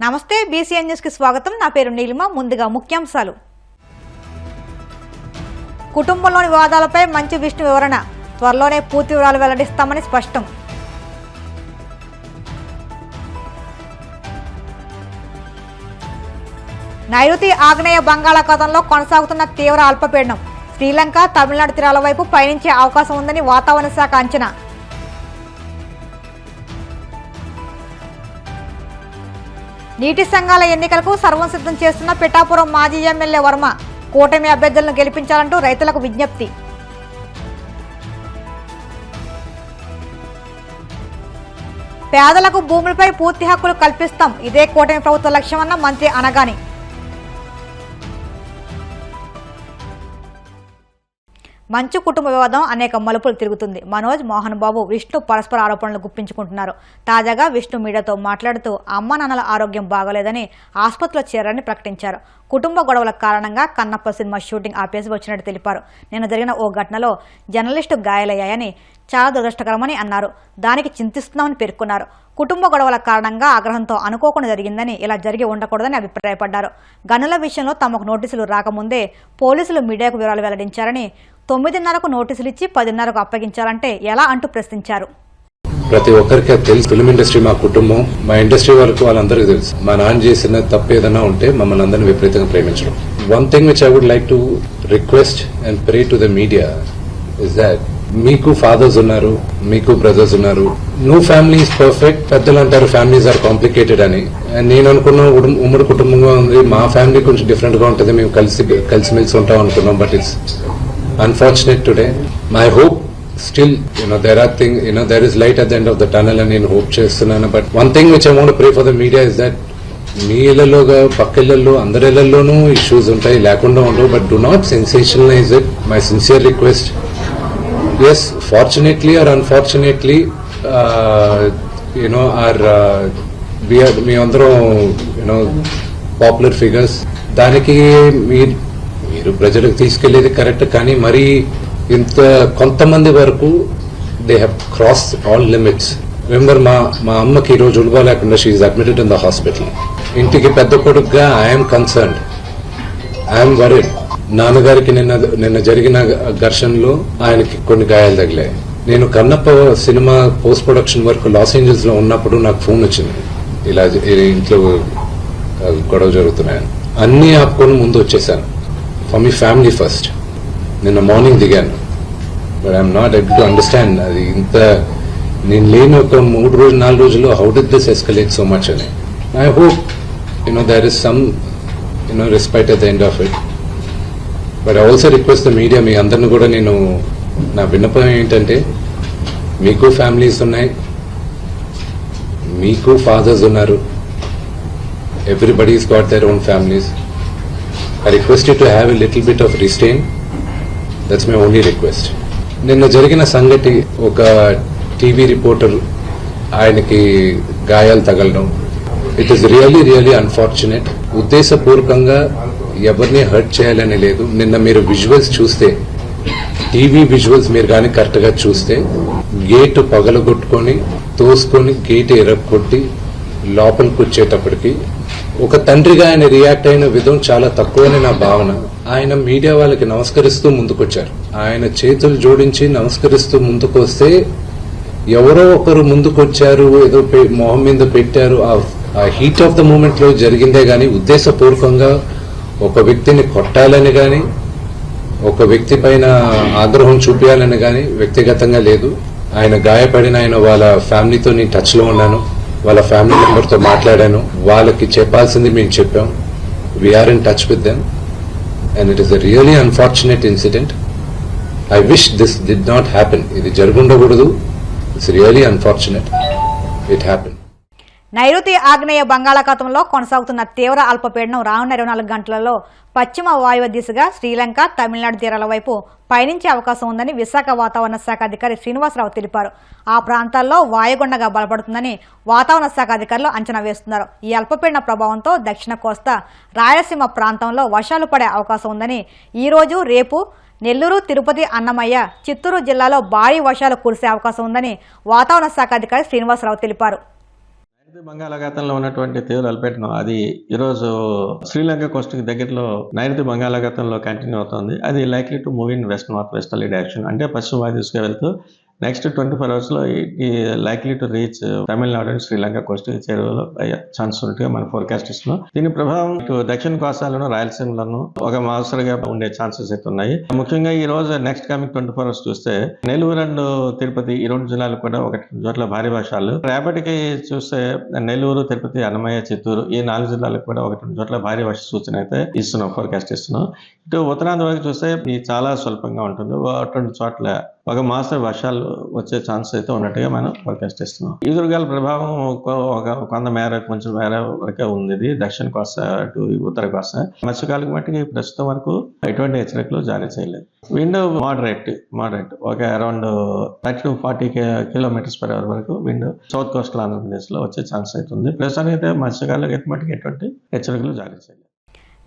నమస్తే BCN news కి స్వాగతం. నా పేరు నీలిమ. ముందుగా ముఖ్యాంశాలు. కుటుంబంలోని వివాదాలపై మంచు విష్ణు వివరణ. త్వరలోనే పూర్తి వివరాలు వెల్లడిస్తామని స్పష్టం. నైరుతి ఆగ్నేయ బంగాళాఖాతంలో కొనసాగుతున్న తీవ్ర అల్పపీడనం. శ్రీలంక, తమిళనాడు తీరాల వైపు పయనించే అవకాశం ఉందని వాతావరణ శాఖ అంచనా. నీటి సంఘాల ఎన్నికలకు సర్వం సిద్ధం చేస్తున్న పిఠాపురం మాజీ ఎమ్మెల్యే వర్మ. కూటమి అభ్యర్థులను గెలిపించాలంటూ రైతులకు విజ్ఞప్తి. పేదలకు భూములపై పూర్తి హక్కులు కల్పిస్తాం, ఇదే కూటమి ప్రభుత్వ లక్ష్యమన్న మంత్రి అనగాని. మంచు కుటుంబ వివాదం అనేక మలుపులు తిరుగుతుంది. మనోజ్, మోహన్ బాబు, విష్ణు పరస్పర ఆరోపణలు గుప్పించుకుంటున్నారు. తాజాగా విష్ణు మీడియాతో మాట్లాడుతూ అమ్మ నాన్నల ఆరోగ్యం బాగోలేదని ఆసుపత్రిలో చేరారని ప్రకటించారు. కుటుంబ గొడవల కారణంగా కన్నప్ప సినిమా షూటింగ్ ఆపేసి వచ్చినట్టు తెలిపారు. నిన్న జరిగిన ఓ ఘటనలో జర్నలిస్టు గాయాలయ్యాయని, చాలా దురదృష్టకరమని అన్నారు. దానికి చింతిస్తున్నామని పేర్కొన్నారు. కుటుంబ గొడవల కారణంగా ఆగ్రహంతో అనుకోకుండా జరిగిందని, ఇలా జరిగి ఉండకూడదని అభిప్రాయపడ్డారు. గనుల విషయంలో తమకు నోటీసులు రాకముందే పోలీసులు మీడియాకు వివరాలు వెల్లడించారని, 9:30కు నోటీసులు ఇచ్చి 10:30కు అప్పగించాలంటే ఎలా అంటూ ప్రశ్నించారు. ప్రతి ఒక్కరికి అది తెలుసు. ఫిల్మ్ ఇండస్ట్రీ మా కుటుంబం, మా ఇండస్ట్రీ వరకు వాళ్ళందరికీ తెలుసు. మా నాన్న చేసిన తప్పు ఏదైనా ఉంటే మమ్మల్ని అందరినీ విపరీతంగా ప్రేమించడం. One thing which I would like to request and pray to the media is that మీకు ఫాదర్స్ ఉన్నారు, మీకు బ్రదర్స్ ఉన్నారు. No family is perfect. పెద్దలు అంటారు ఫ్యామిలీస్ ఆర్ కాంప్లికేటెడ్ అని. నేను అనుకున్న ఉమ్మడి కుటుంబంగా ఉంది. మా ఫ్యామిలీ కొంచెం డిఫరెంట్ గా ఉంటుంది. మేము కలిసిమెలిసి ఉంటాం అనుకున్నాం. But it's unfortunate today. My hope still, there is light at the end of the tunnel and నేను hope చేస్తున్నాను. But one thing which I want to pray for the media is that మీ ఇళ్లలోగా పక్క ఇళ్లలో అందరి ఇళ్లలోనూ issues ఉంటాయి, లేకుండా ఉండవు. But do not sensationalize it. My sincere request. Yes, fortunately or unfortunately, మీ అందరం popular figures. దానికి మీరు ప్రజలకు తీసుకెళ్లేది కరెక్ట్, కానీ మరి ఇంత కొంతమంది వరకు they have cross all limits. Remember, మా అమ్మకి ఈ రోజు ఉడుగా లేకుండా she is admitted in the hospital. ఇంటికి పెద్ద కొడుకుగా ఐఎమ్ కన్సర్న్డ్, ఐఎమ్ వరీడ్. నాన్నగారికి నిన్న జరిగిన ఘర్షణలో ఆయనకి కొన్ని గాయాలు తగిలాయి. నేను కన్నప్ప సినిమా పోస్ట్ ప్రొడక్షన్ వరకు లాస్ ఏంజల్స్ లో ఉన్నప్పుడు నాకు ఫోన్ వచ్చింది, ఇలా ఇంట్లో గొడవ జరుగుతున్నాయని. అన్ని ఆపుకొని ముందు వచ్చేసాను. For me family first. నిన్న మార్నింగ్ దిగాను. But I'm not able to understand అది ఇంత నేను లేని ఒక 3-4 రోజుల్లో how did this escalate so much అని. I hope there is some respect at the end of it. But I also request the media, మీ అందరిని కూడా నేను నా విన్నపం ఏంటంటే, మీకు ఫ్యామిలీస్ ఉన్నాయి, మీకు ఫాదర్స్ ఉన్నారు. Everybody's got their own families. I request you to have a little bit of restraint. That's my only request. నిన్న జరిగిన సంగతి, ఒక టీవీ రిపోర్టర్ ఆయనకి గాయాలు తగలడం, ఇట్ ఈస్ రియల్లీ అన్ఫార్చునేట్. ఉద్దేశపూర్వకంగా ఎవరిని హర్ట్ చేయాలని లేదు. నిన్న మీరు విజువల్స్ చూస్తే, టీవీ విజువల్స్ మీరు కానీ కరెక్ట్ గా చూస్తే, గేటు పగలగొట్టుకొని తోసుకొని గేటు ఎరగొట్టి లోపలికి వచ్చేటప్పటికి ఒక తండ్రిగా ఆయన రియాక్ట్ అయిన విధం చాలా తక్కువని నా భావన. ఆయన మీడియా వాళ్ళకి నమస్కరిస్తూ ముందుకొచ్చారు. ఆయన చేతులు జోడించి నమస్కరిస్తూ ముందుకు వస్తే, ఎవరో ఒకరు ముందుకొచ్చారు, ఏదో మొహం మీద పెట్టారు. ఆ హీట్ ఆఫ్ ద మూమెంట్ లో జరిగిందే గాని ఉద్దేశపూర్వకంగా ఒక వ్యక్తిని కొట్టాలని గాని, ఒక వ్యక్తి పైన ఆగ్రహం చూపించాలని గాని వ్యక్తిగతంగా లేదు. ఆయన గాయపడిన ఆయన వాళ్ళ ఫ్యామిలీతో నేను టచ్ లో ఉన్నాను, వాళ్ళ ఫ్యామిలీ మెంబర్ తో మాట్లాడాను. వాళ్ళకి చెప్పాల్సింది మేము చెప్పాం. We are in touch with them and it is a really unfortunate incident. I wish this did not happen. ఇది జరుగుండకూడదు. It's really unfortunate it happen. నైరుతి ఆగ్నేయ బంగాళాఖాతంలో కొనసాగుతున్న తీవ్ర అల్పపీడనం రానున్న 24 గంటలలో పశ్చిమ వాయువ్య దిశగా శ్రీలంక, తమిళనాడు తీరాల వైపు పయనించే అవకాశం ఉందని విశాఖ వాతావరణ శాఖ అధికారి శ్రీనివాసరావు తెలిపారు. ఆ ప్రాంతాల్లో వాయుగుండంగా బలపడుతుందని వాతావరణ శాఖ అధికారులు అంచనా వేస్తున్నారు. ఈ అల్పపీడన ప్రభావంతో దక్షిణ కోస్తా, రాయలసీమ ప్రాంతంలో వర్షాలు పడే అవకాశం ఉందని, ఈ రోజు రేపు నెల్లూరు, తిరుపతి, అన్నమయ్య, చిత్తూరు జిల్లాలో భారీ వర్షాలు కురిసే అవకాశం ఉందని వాతావరణ శాఖ అధికారి శ్రీనివాసరావు తెలిపారు. బంగాళాఖాతంలో ఉన్నటువంటి తీవ్ర అల్పపీడనం అది ఈరోజు శ్రీలంక కోస్ట్కి దగ్గరలో నైరుతి బంగాళాఖాతంలో కంటిన్యూ అవుతుంది. అది likely to move in west north westerly direction, అంటే పశ్చిమ వాయుదిశగా వెళ్తూ నెక్స్ట్ 24 అవర్స్లో ఈ likely to reach Tamil Nadu and Sri Lanka Coast చేరువలో అయ్యే ఛాన్స్ ఉన్నట్టుగా మన ఫోర్కాస్ట్ ఇస్తున్నాం. దీని ప్రభావం ఇటు దక్షిణ కోస్తాలను రాయలసీమలను ఒక మాసలుగా ఉండే ఛాన్సెస్ అయితే ఉన్నాయి. ముఖ్యంగా ఈ రోజు నెక్స్ట్ కమింగ్ 24 అవర్స్ చూస్తే నెల్లూరు అండ్ తిరుపతి ఈ రెండు జిల్లాలు కూడా ఒకటి చోట్ల భారీ వర్షాలు. రేపటికి చూస్తే నెల్లూరు, తిరుపతి, అన్నమయ్య, చిత్తూరు ఈ 4 జిల్లాలకు కూడా ఒకటి చోట్ల భారీ వర్ష సూచన అయితే ఇస్తున్నాం, ఫోర్కాస్ట్ ఇస్తున్నాం. ఇటు ఉత్తరాంధ్ర వరకు చూస్తే ఇది చాలా స్వల్పంగా ఉంటుంది. 2 చోట్ల ఒక మాసం వర్షాలు వచ్చే ఛాన్స్ అయితే ఉన్నట్టుగా మనం ఫోర్కాస్ట్ ఇస్తున్నాం. ఈదురుగాల ప్రభావం కొంత మేర కొంచెం మేర వరకే ఉంది. ఇది దక్షిణ కోస్తా అటు ఉత్తర కోస్తా. మత్స్యకాలకు మట్టికి ప్రస్తుతం వరకు ఎటువంటి హెచ్చరికలు జారీ చేయలేదు. విండ్ మోడరేట్ ఒక అరౌండ్ 30 to 40 km/h వరకు విండ్ సౌత్ కోస్టల్ ఆంధ్రప్రదేశ్ లో వచ్చే ఛాన్స్ అవుతుంది. ప్రస్తుతానికి అయితే మత్స్యకాలకు అయితే మట్టికి ఎటువంటి హెచ్చరికలు జారీ చేయలేదు.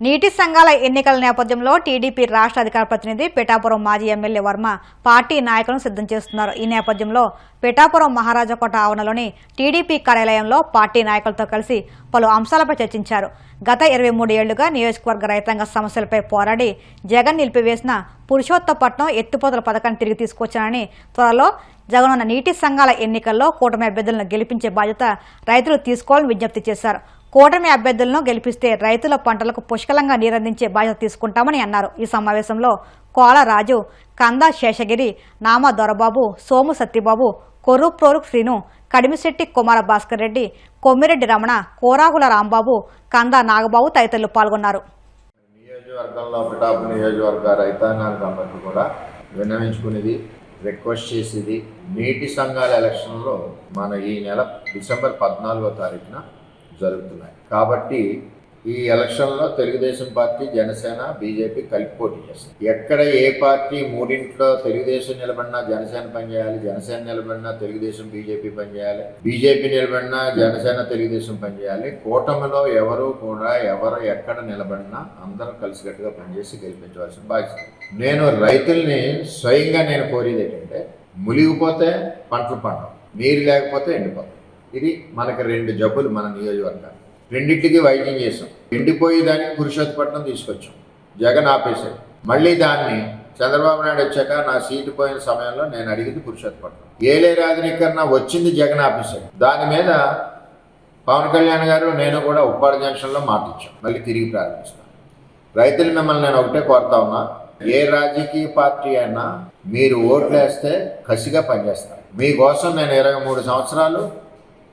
నీటి సంఘాల ఎన్నికల నేపథ్యంలో టీడీపీ రాష్ట్ర అధికార ప్రతినిధి పిఠాపురం మాజీ ఎమ్మెల్యే వర్మ పార్టీ నాయకులను సిద్ధం చేస్తున్నారు. ఈ నేపథ్యంలో పిఠాపురం మహారాజాకోట ఆవరణలోని టీడీపీ కార్యాలయంలో పార్టీ నాయకులతో కలిసి పలు అంశాలపై చర్చించారు. గత 23 ఏళ్లుగా నియోజకవర్గ రైతాంగ సమస్యలపై పోరాడి జగన్ నిలిపివేసిన పురుషోత్తపట్నం ఎత్తిపోతల పథకాన్ని తిరిగి తీసుకొచ్చానని, త్వరలో జగనన్న నీటి సంఘాల ఎన్నికల్లో కూటమి అభ్యర్థులను గెలిపించే బాధ్యత రైతులు తీసుకోవాలని విజ్ఞప్తి చేశారు. కూటమి అభ్యర్థులను గెలిపిస్తే రైతుల పంటలకు పుష్కలంగా నీరందించే బాధ్యత తీసుకుంటామని అన్నారు. ఈ సమావేశంలో కోల రాజు, కందా శేషగిరి, నామా దొరబాబు, సోము సత్యబాబు, కొర్రుప్రోలు శ్రీను, కడిమిశెట్టి కుమార భాస్కర్ రెడ్డి, కొమ్మిరెడ్డి రమణ, కోరాగుల రాంబాబు, కందా నాగబాబు తదితరులు పాల్గొన్నారు. నియోజకవర్గంలో పిఠాపురం నియోజకవర్గ రైతాంగానికి అందరికీ కూడా విన్నవించుకునేది, రిక్వెస్ట్ చేసేది, నీటి సంఘాల ఎలక్షన్లో మన ఈ నెల డిసెంబర్ 14వ తారీఖున జరుగుతున్నాయి. కాబట్టి ఈ ఎలక్షన్లో తెలుగుదేశం పార్టీ, జనసేన, బీజేపీ కలిపి పోటీ చేస్తుంది. ఎక్కడ ఏ పార్టీ మూడింట్లో తెలుగుదేశం నిలబడినా జనసేన పనిచేయాలి, జనసేన నిలబడినా తెలుగుదేశం బీజేపీ పనిచేయాలి, బీజేపీ నిలబడినా జనసేన తెలుగుదేశం పనిచేయాలి. కూటమిలో ఎవరు ఎక్కడ నిలబడినా అందరూ కలిసికట్టుగా పనిచేసి గెలిపించవలసిన బాధ్యత. నేను రైతుల్ని స్వయంగా కోరేది ఏంటంటే, మునిగిపోతే పంటలు పండవు, నీరు లేకపోతే ఎండిపోతాయి. ఇది మనకి 2 జబ్బులు మన నియోజకవర్గాలు. రెండింటికి వైద్యం చేసాం. ఎండిపోయేదానికి పురుషోత్తపట్నం తీసుకొచ్చాం, జగన్ ఆపేశాడు. మళ్ళీ దాన్ని చంద్రబాబు నాయుడు వచ్చాక నా సీటు పోయిన సమయంలో నేను అడిగింది పురుషోత్తపట్నం. ఏలే రాజనీకరణ వచ్చింది, జగన్ ఆపేశాడు. దాని మీద పవన్ కళ్యాణ్ గారు నేను కూడా ఉప్పాడ జంక్షన్లో మాటిచ్చాం, మళ్ళీ తిరిగి ప్రారంభిస్తాం. రైతులు మిమ్మల్ని నేను ఒకటే కోరుతా ఉన్నా, ఏ రాజకీయ పార్టీ అయినా మీరు ఓట్లు వేస్తే కసిగా పనిచేస్తారు. మీకోసం నేను 23 సంవత్సరాలు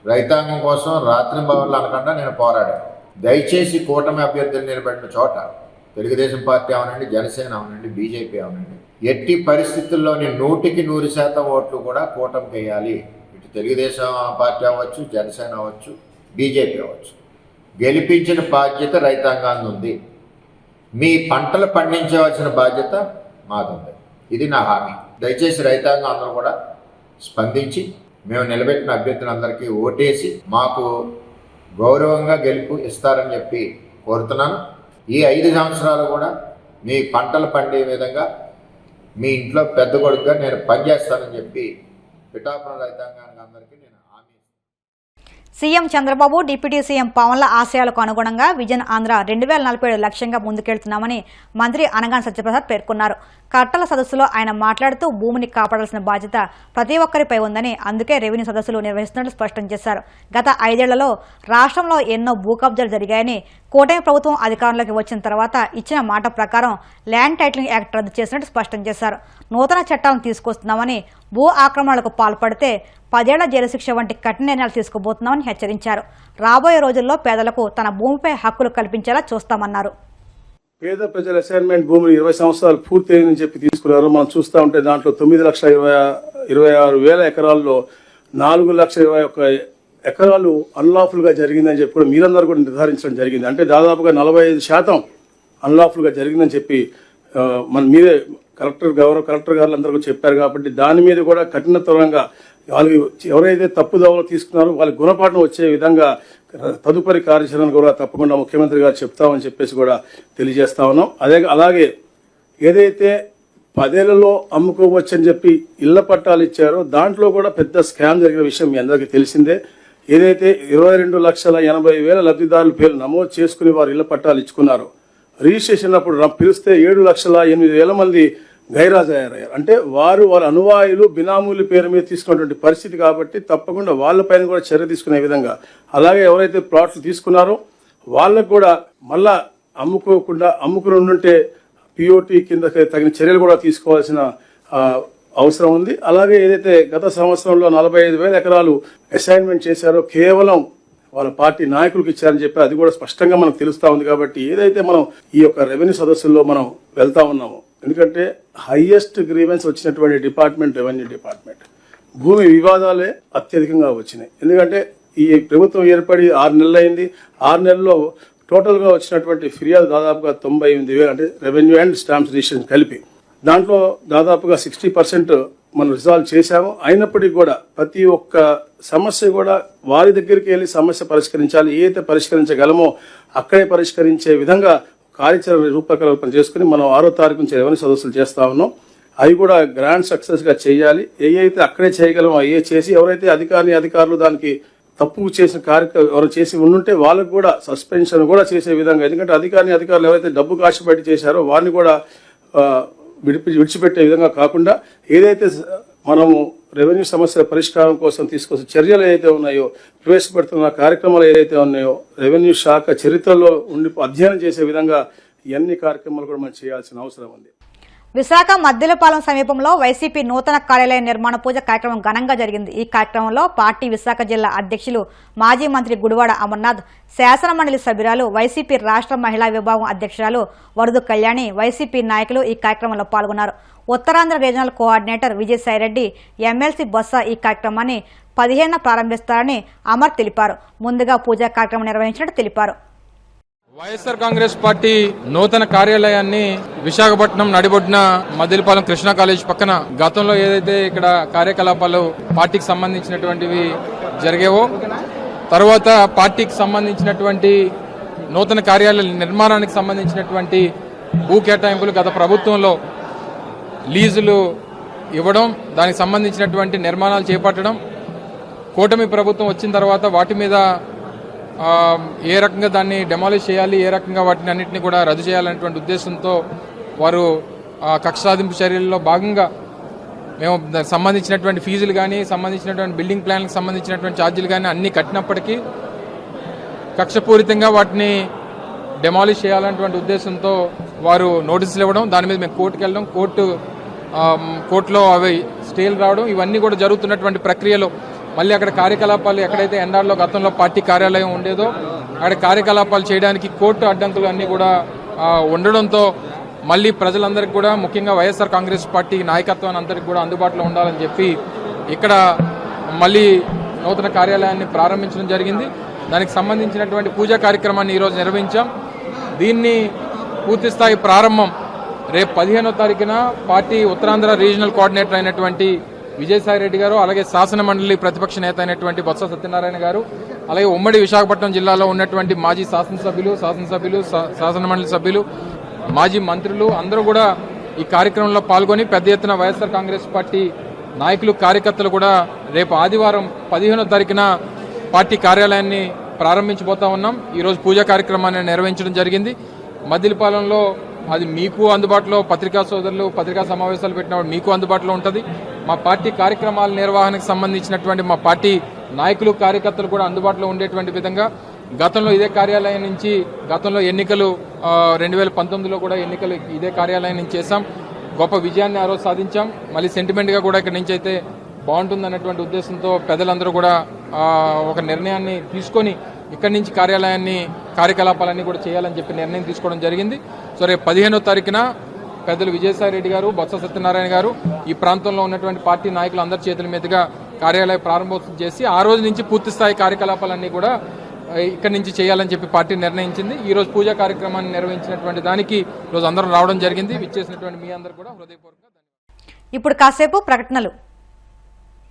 రైతాంగం కోసం రాత్రింబవళ్ళు అనకుండా నేను పోరాడాను. దయచేసి కూటమి అభ్యర్థులు నిలబడిన చోట తెలుగుదేశం పార్టీ అవనండి, జనసేన అవనండి, బీజేపీ అవనండి, ఎట్టి పరిస్థితుల్లోని 100% ఓట్లు కూడా కూటమికి వేయాలి. ఇటు తెలుగుదేశం పార్టీ అవ్వచ్చు, జనసేన అవ్వచ్చు, బీజేపీ అవ్వచ్చు. గెలిపించిన బాధ్యత రైతాంగాన్ని ఉంది. మీ పంటలు పండించవలసిన బాధ్యత మాదుంది. ఇది నా హామీ. దయచేసి రైతాంగం అందరూ కూడా స్పందించి మేము నిలబెట్టిన అభ్యర్థులందరికీ ఓటేసి మాకు గౌరవంగా గెలుపు ఇస్తారని చెప్పి కోరుతున్నాను. ఈ 5 సంవత్సరాలు కూడా మీ పంటలు పండే విధంగా మీ ఇంట్లో పెద్ద కొడుకుగా నేను పనిచేస్తానని చెప్పి పిఠాపురం రైతాంగానికి అందరికీ నేను హామీ. సీఎం చంద్రబాబు, డిప్యూటీ సీఎం పవన్ల ఆశయాలకు అనుగుణంగా విజన్ ఆంధ్ర 2047 లక్ష్యంగా ముందుకెళ్తున్నామని మంత్రి అనగాని సత్యప్రసాద్ పేర్కొన్నారు. కట్టల సదస్సులో ఆయన మాట్లాడుతూ భూమిని కాపాడాల్సిన బాధ్యత ప్రతి ఒక్కరిపై ఉందని, అందుకే రెవెన్యూ సదస్సులు నిర్వహిస్తున్నట్లు స్పష్టం చేశారు. గత 5 ఏళ్లలో రాష్ట్రంలో ఎన్నో భూ కబ్జాలు జరిగాయని, కూటమి ప్రభుత్వం అధికారంలోకి వచ్చిన తర్వాత ఇచ్చిన మాట ప్రకారం ల్యాండ్ టైటిలింగ్ యాక్ట్ రద్దు చేసినట్టు స్పష్టం చేశారు. నూతన చట్టాలను తీసుకొస్తున్నామని, భూ ఆక్రమణలకు పాల్పడితే 10 ఏళ్ల జైలు శిక్ష వంటి కఠిన నిర్ణయాలు తీసుకోబోతున్నామని హెచ్చరించారు. రాబోయే రోజుల్లో పేదలకు తన భూమిపై హక్కులు కల్పించేలా చూస్తామన్నారు. పేద ప్రజల అసైన్మెంట్ భూములు 20 సంవత్సరాలు పూర్తయిందని చెప్పి తీసుకున్నారు. మనం చూస్తూ ఉంటే దాంట్లో 9,26,000 ఎకరాల్లో 4,21,000 ఎకరాలు అన్లాఫుల్గా జరిగిందని చెప్పి కూడా మీరందరూ కూడా నిర్ధారించడం జరిగింది. అంటే దాదాపుగా 45% అన్లాఫుల్గా జరిగిందని చెప్పి మీరే గౌరవ కలెక్టర్ గారు అందరూ చెప్పారు. కాబట్టి దాని మీద కూడా కఠినతరంగా వాళ్ళు ఎవరైతే తప్పుదోవలు తీసుకున్నారో వాళ్ళకి గుణపాఠం వచ్చే విధంగా తదుపరి కార్యాచరణ కూడా తప్పకుండా ముఖ్యమంత్రి గారు చెప్తామని చెప్పేసి కూడా తెలియజేస్తా ఉన్నాం. అలాగే ఏదైతే 10 ఏళ్లలో అమ్ముకోవచ్చని చెప్పి ఇళ్ల పట్టాలు ఇచ్చారో దాంట్లో కూడా పెద్ద స్కామ్ జరిగిన విషయం మీ అందరికీ తెలిసిందే. ఏదైతే 22,80,000 లబ్ధిదారుల పేర్లు నమోదు చేసుకుని వారు ఇళ్ల పట్టాలు ఇచ్చుకున్నారో, రిజిస్ట్రేషన్ అప్పుడు పిలిస్తే 7,08,000 మంది గైరాజయ్యారు. అంటే వారి అనువాయులు బినామూల పేరు మీద తీసుకున్నటువంటి పరిస్థితి కాబట్టి తప్పకుండా వాళ్ళపైన కూడా చర్య తీసుకునే విధంగా, అలాగే ఎవరైతే ప్లాట్లు తీసుకున్నారో వాళ్ళకు కూడా మళ్ళా అమ్ముకుని ఉంటే పిఓటి కింద తగిన చర్యలు కూడా తీసుకోవాల్సిన అవసరం ఉంది. అలాగే ఏదైతే గత సంవత్సరంలో 45,000 ఎకరాలు అసైన్మెంట్ చేశారో కేవలం వాళ్ళ పార్టీ నాయకులకు ఇచ్చారని చెప్పి అది కూడా స్పష్టంగా మనకు తెలుస్తా ఉంది. కాబట్టి ఏదైతే మనం ఈ యొక్క రెవెన్యూ సదస్సుల్లో మనం వెళ్తా ఉన్నామో, ఎందుకంటే హైయెస్ట్ గ్రీవెన్స్ వచ్చినటువంటి డిపార్ట్మెంట్ రెవెన్యూ డిపార్ట్మెంట్. భూమి వివాదాలే అత్యధికంగా వచ్చినాయి. ఎందుకంటే ఈ ప్రభుత్వం ఏర్పడి 6 నెలలు అయింది. 6 నెలల్లో టోటల్గా వచ్చినటువంటి ఫిర్యాదు దాదాపుగా 98,000, అంటే రెవెన్యూ అండ్ స్టాంప్స్ రిజిస్ట్రేషన్ కలిపి. దాంట్లో దాదాపుగా 60% మనం రిజాల్వ్ చేశాము. అయినప్పటికీ కూడా ప్రతి ఒక్క సమస్య కూడా వారి దగ్గరికి వెళ్ళి సమస్య పరిష్కరించాలి. ఏదైతే పరిష్కరించగలమో అక్కడే పరిష్కరించే విధంగా కార్యాచరణ రూపకల్పన చేసుకుని మనం 6వ తారీఖు నుంచి రెవెన్యూ సదస్సులు చేస్తా ఉన్నాం. అవి కూడా గ్రాండ్ సక్సెస్గా చేయాలి. ఏవైతే అక్కడే చేయగలమో అయ్యే చేసి, ఎవరైతే అధికారులు దానికి తప్పు చేసిన కార్యక్రమం ఎవరు చేసి ఉండుంటే వాళ్ళకు కూడా సస్పెన్షన్ కూడా చేసే విధంగా, ఎందుకంటే అధికారులు ఎవరైతే డబ్బు కాశపెట్టి చేశారో వారిని కూడా విడిచిపెట్టే విధంగా కాకుండా, ఏదైతే మనము రెవెన్యూ సమస్యల పరిష్కారం కోసం తీసుకొచ్చే చర్యలు ఏదైతే ఉన్నాయో, ప్రవేశపెడుతున్న కార్యక్రమాలు ఏదైతే ఉన్నాయో, రెవెన్యూ శాఖ చరిత్రలో ఉండి అధ్యయనం చేసే విధంగా ఇవన్నీ కార్యక్రమాలు కూడా మనం చేయాల్సిన అవసరం ఉంది. విశాఖ మద్దిలపాలెం సమీపంలో వైసీపీ నూతన కార్యాలయ నిర్మాణ పూజ కార్యక్రమం ఘనంగా జరిగింది. ఈ కార్యక్రమంలో పార్టీ విశాఖ జిల్లా అధ్యక్షులు మాజీ మంత్రి గుడివాడ అమర్నాథ్, శాసనమండలి సభ్యురాలు, వైసీపీ రాష్ట్ర మహిళా విభాగం అధ్యక్షురాలు వరదు కళ్యాణి, వైసీపీ నాయకులు ఈ కార్యక్రమంలో పాల్గొన్నారు. Uttarandhra regional coordinator Vijayasai Reddy, MLC Botsa ఈ కార్యక్రమాన్ని 15న ప్రారంభిస్తారని అమర్ తెలిపారు. ముందుగా పూజా కార్యక్రమం నిర్వహించినట్టు తెలిపారు. వైఎస్ఆర్ కాంగ్రెస్ పార్టీ నూతన కార్యాలయాన్ని విశాఖపట్నం నడిబొడ్డున మద్దిలపాలెం కృష్ణా కాలేజ్ పక్కన గతంలో ఏదైతే ఇక్కడ కార్యకలాపాలు పార్టీకి సంబంధించినటువంటివి జరిగేవో, తర్వాత పార్టీకి సంబంధించినటువంటి నూతన కార్యాలయ నిర్మాణానికి సంబంధించినటువంటి భూ కేటాయింపులు గత ప్రభుత్వంలో లీజులు ఇవ్వడం, దానికి సంబంధించినటువంటి నిర్మాణాలు చేపట్టడం, కూటమి ప్రభుత్వం వచ్చిన తర్వాత వాటి మీద ఏ రకంగా దాన్ని డెమాలిష్ చేయాలి, ఏ రకంగా వాటిని అన్నింటినీ కూడా రద్దు చేయాలనేటువంటి ఉద్దేశంతో వారు కక్ష సాధింపు చర్యల్లో భాగంగా మేము సంబంధించినటువంటి ఫీజులు కానీ, సంబంధించినటువంటి బిల్డింగ్ ప్లాన్లకు సంబంధించినటువంటి ఛార్జీలు కానీ అన్నీ కట్టినప్పటికీ కక్షపూరితంగా వాటిని డెమాలిష్ చేయాలనేటువంటి ఉద్దేశంతో వారు నోటీసులు ఇవ్వడం, దాని మీద మేము కోర్టుకు వెళ్ళడం, కోర్టులో అవి స్టేలు రావడం, ఇవన్నీ కూడా జరుగుతున్నటువంటి ప్రక్రియలో మళ్ళీ అక్కడ కార్యకలాపాలు ఎక్కడైతే ఎండార్లో గతంలో పార్టీ కార్యాలయం ఉండేదో అక్కడ కార్యకలాపాలు చేయడానికి కోర్టు అడ్డంకులు అన్నీ కూడా ఉండడంతో మళ్ళీ ప్రజలందరికీ కూడా, ముఖ్యంగా వైఎస్ఆర్ కాంగ్రెస్ పార్టీ నాయకత్వాన్ని అందరికీ కూడా అందుబాటులో ఉండాలని చెప్పి ఇక్కడ మళ్ళీ నూతన కార్యాలయాన్ని ప్రారంభించడం జరిగింది. దానికి సంబంధించినటువంటి పూజా కార్యక్రమాన్ని ఈరోజు నిర్వహించాం. దీన్ని పూర్తిస్థాయి ప్రారంభం రేపు 15వ తారీఖున పార్టీ ఉత్తరాంధ్ర రీజనల్ కోఆర్డినేటర్ అయినటువంటి విజయసాయిరెడ్డి గారు, అలాగే శాసన మండలి ప్రతిపక్ష నేత అయినటువంటి బొత్స సత్యనారాయణ గారు, అలాగే ఉమ్మడి విశాఖపట్నం జిల్లాలో ఉన్నటువంటి మాజీ శాసనసభ్యులు, శాసన మండలి సభ్యులు, మాజీ మంత్రులు అందరూ కూడా ఈ కార్యక్రమంలో పాల్గొని పెద్ద ఎత్తున వైఎస్ఆర్ కాంగ్రెస్ పార్టీ నాయకులు, కార్యకర్తలు కూడా రేపు ఆదివారం 15వ తారీఖున పార్టీ కార్యాలయాన్ని ప్రారంభించబోతా ఉన్నాం. ఈరోజు పూజా కార్యక్రమాన్ని నిర్వహించడం జరిగింది. మద్దిలపాలెంలో అది మీకు అందుబాటులో, పత్రికా సోదరులు పత్రికా సమావేశాలు పెట్టినప్పుడు మీకు అందుబాటులో ఉంటుంది. మా పార్టీ కార్యక్రమాల నిర్వహణకు సంబంధించినటువంటి మా పార్టీ నాయకులు, కార్యకర్తలు కూడా అందుబాటులో ఉండేటువంటి విధంగా గతంలో ఇదే కార్యాలయం నుంచి, గతంలో ఎన్నికలు 2019లో కూడా ఎన్నికలు ఇదే కార్యాలయం నుంచి చేశాం. గొప్ప విజయాన్ని ఆ రోజు సాధించాం. మళ్ళీ సెంటిమెంట్గా కూడా ఇక్కడ నుంచి అయితే బాగుంటుందన్నటువంటి ఉద్దేశంతో పెద్దలందరూ కూడా ఒక నిర్ణయాన్ని తీసుకొని ఇక్కడి నుంచి కార్యకలాపాలన్నీ కూడా చేయాలని చెప్పి నిర్ణయం తీసుకోవడం జరిగింది. సో రేపు 15వ తారీఖున పెద్దలు విజయసాయిరెడ్డి గారు, బొత్స సత్యనారాయణ గారు ఈ ప్రాంతంలో ఉన్నటువంటి పార్టీ నాయకులు అందరి చేతుల మీదుగా కార్యాలయ ప్రారంభోత్సవం చేసి ఆ రోజు నుంచి పూర్తి స్థాయి కార్యకలాపాలన్నీ కూడా ఇక్కడి నుంచి చేయాలని చెప్పి పార్టీ నిర్ణయించింది. ఈ రోజు పూజా కార్యక్రమాన్ని నిర్వహించినటువంటి దానికి రోజు అందరం రావడం జరిగింది. విచ్చేసినటువంటి మీ అందరూ కూడా హృదయపూర్వకంగా ఇప్పుడు కాసేపు ప్రకటనలు.